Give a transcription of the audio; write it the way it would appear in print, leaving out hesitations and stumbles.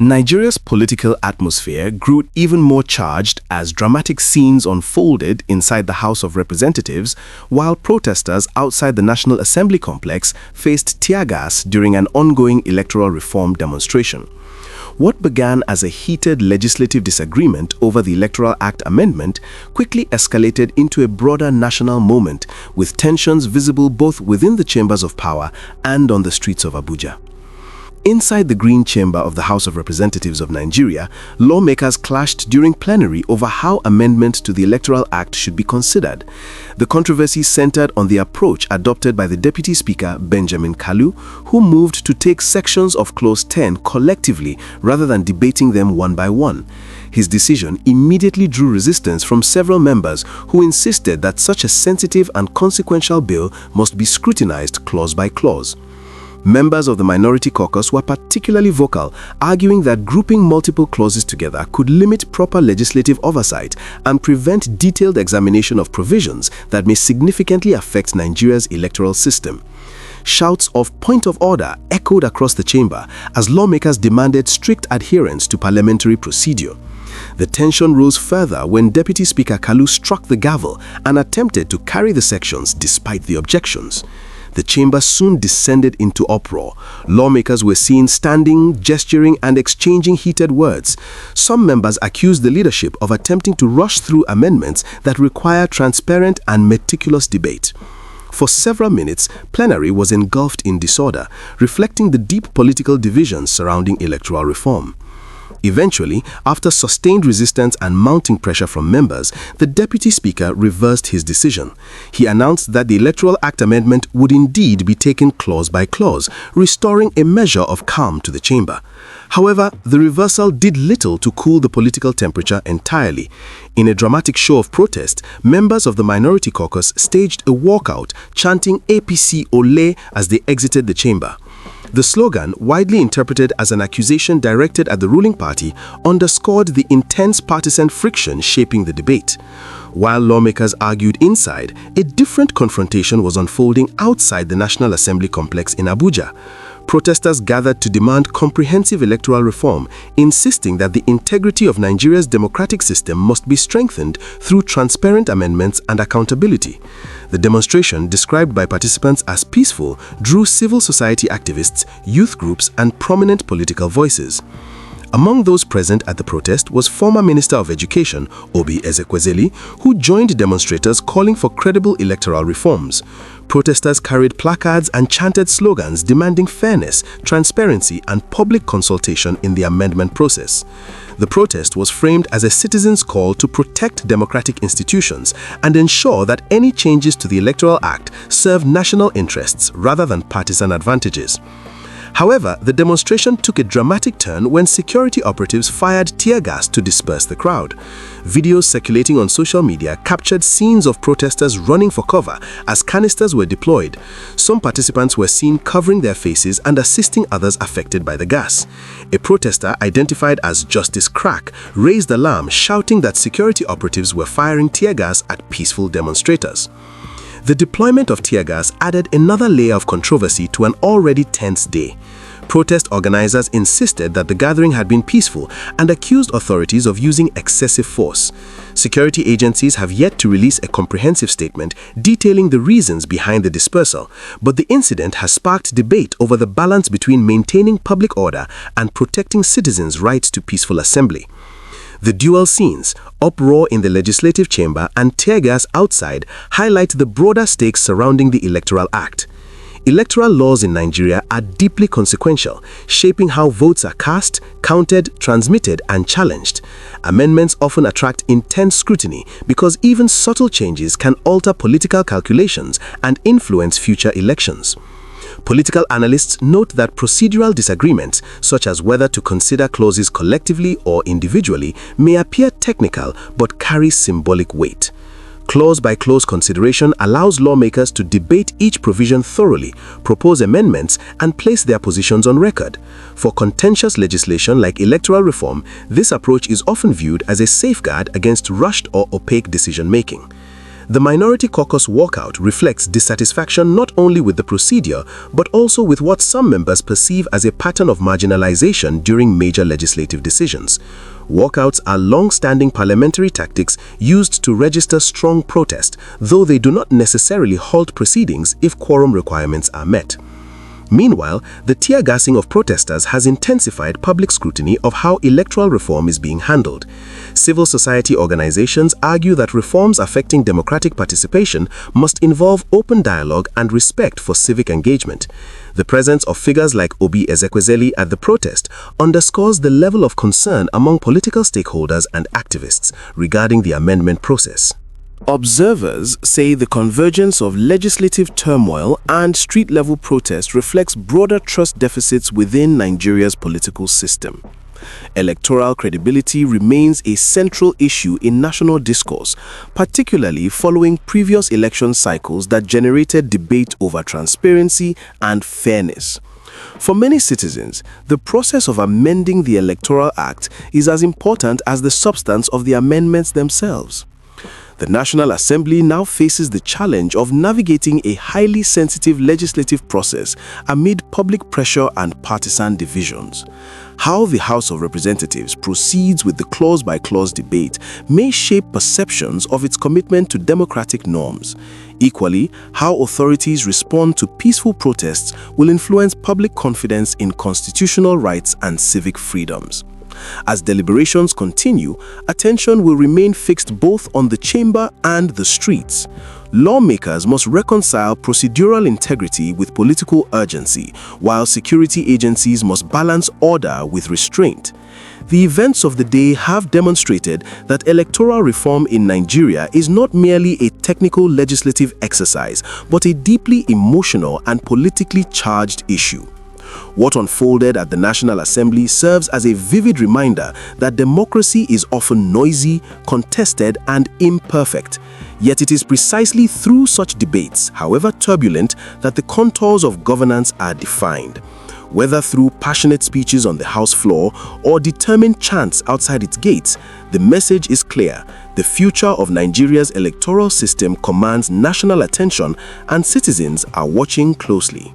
Nigeria's political atmosphere grew even more charged as dramatic scenes unfolded inside the House of Representatives, while protesters outside the National Assembly complex faced tear gas during an ongoing electoral reform demonstration. What began as a heated legislative disagreement over the Electoral Act Amendment quickly escalated into a broader national moment, with tensions visible both within the chambers of power and on the streets of Abuja. Inside the Green Chamber of the House of Representatives of Nigeria, lawmakers clashed during plenary over how amendments to the Electoral Act should be considered. The controversy centered on the approach adopted by the Deputy Speaker, Benjamin Kalu, who moved to take sections of Clause 10 collectively rather than debating them one by one. His decision immediately drew resistance from several members who insisted that such a sensitive and consequential bill must be scrutinized clause by clause. Members of the minority caucus were particularly vocal, arguing that grouping multiple clauses together could limit proper legislative oversight and prevent detailed examination of provisions that may significantly affect Nigeria's electoral system. Shouts of "point of order" echoed across the chamber as lawmakers demanded strict adherence to parliamentary procedure. The tension rose further when Deputy Speaker Kalu struck the gavel and attempted to carry the sections despite the objections. The chamber soon descended into uproar. Lawmakers were seen standing, gesturing, and exchanging heated words. Some members accused the leadership of attempting to rush through amendments that require transparent and meticulous debate. For several minutes, plenary was engulfed in disorder, reflecting the deep political divisions surrounding electoral reform. Eventually, after sustained resistance and mounting pressure from members, the Deputy Speaker reversed his decision. He announced that the Electoral Act Amendment would indeed be taken clause by clause, restoring a measure of calm to the chamber. However, the reversal did little to cool the political temperature entirely. In a dramatic show of protest, members of the minority caucus staged a walkout, chanting "APC Ole" as they exited the chamber. The slogan, widely interpreted as an accusation directed at the ruling party, underscored the intense partisan friction shaping the debate. While lawmakers argued inside, a different confrontation was unfolding outside the National Assembly complex in Abuja. Protesters gathered to demand comprehensive electoral reform, insisting that the integrity of Nigeria's democratic system must be strengthened through transparent amendments and accountability. The demonstration, described by participants as peaceful, drew civil society activists, youth groups, and prominent political voices. Among those present at the protest was former Minister of Education, Obi Ezekwesili, who joined demonstrators calling for credible electoral reforms. Protesters carried placards and chanted slogans demanding fairness, transparency, and public consultation in the amendment process. The protest was framed as a citizens' call to protect democratic institutions and ensure that any changes to the Electoral Act serve national interests rather than partisan advantages. However, the demonstration took a dramatic turn when security operatives fired tear gas to disperse the crowd. Videos circulating on social media captured scenes of protesters running for cover as canisters were deployed. Some participants were seen covering their faces and assisting others affected by the gas. A protester, identified as Justice Crack, raised alarm, shouting that security operatives were firing tear gas at peaceful demonstrators. The deployment of tear gas added another layer of controversy to an already tense day. Protest organizers insisted that the gathering had been peaceful and accused authorities of using excessive force. Security agencies have yet to release a comprehensive statement detailing the reasons behind the dispersal, but the incident has sparked debate over the balance between maintaining public order and protecting citizens' rights to peaceful assembly. The dual scenes, uproar in the legislative chamber and tear gas outside, highlight the broader stakes surrounding the Electoral Act. Electoral laws in Nigeria are deeply consequential, shaping how votes are cast, counted, transmitted, and challenged. Amendments often attract intense scrutiny because even subtle changes can alter political calculations and influence future elections. Political analysts note that procedural disagreements, such as whether to consider clauses collectively or individually, may appear technical but carry symbolic weight. Clause-by-clause consideration allows lawmakers to debate each provision thoroughly, propose amendments, and place their positions on record. For contentious legislation like electoral reform, this approach is often viewed as a safeguard against rushed or opaque decision-making. The Minority Caucus walkout reflects dissatisfaction not only with the procedure, but also with what some members perceive as a pattern of marginalization during major legislative decisions. Walkouts are long-standing parliamentary tactics used to register strong protest, though they do not necessarily halt proceedings if quorum requirements are met. Meanwhile, the tear gassing of protesters has intensified public scrutiny of how electoral reform is being handled. Civil society organizations argue that reforms affecting democratic participation must involve open dialogue and respect for civic engagement. The presence of figures like Obi Ezekwesili at the protest underscores the level of concern among political stakeholders and activists regarding the amendment process. Observers say the convergence of legislative turmoil and street-level protest reflects broader trust deficits within Nigeria's political system. Electoral credibility remains a central issue in national discourse, particularly following previous election cycles that generated debate over transparency and fairness. For many citizens, the process of amending the Electoral Act is as important as the substance of the amendments themselves. The National Assembly now faces the challenge of navigating a highly sensitive legislative process amid public pressure and partisan divisions. How the House of Representatives proceeds with the clause-by-clause debate may shape perceptions of its commitment to democratic norms. Equally, how authorities respond to peaceful protests will influence public confidence in constitutional rights and civic freedoms. As deliberations continue, attention will remain fixed both on the chamber and the streets. Lawmakers must reconcile procedural integrity with political urgency, while security agencies must balance order with restraint. The events of the day have demonstrated that electoral reform in Nigeria is not merely a technical legislative exercise, but a deeply emotional and politically charged issue. What unfolded at the National Assembly serves as a vivid reminder that democracy is often noisy, contested, and imperfect. Yet it is precisely through such debates, however turbulent, that the contours of governance are defined. Whether through passionate speeches on the House floor or determined chants outside its gates, the message is clear. The future of Nigeria's electoral system commands national attention, and citizens are watching closely.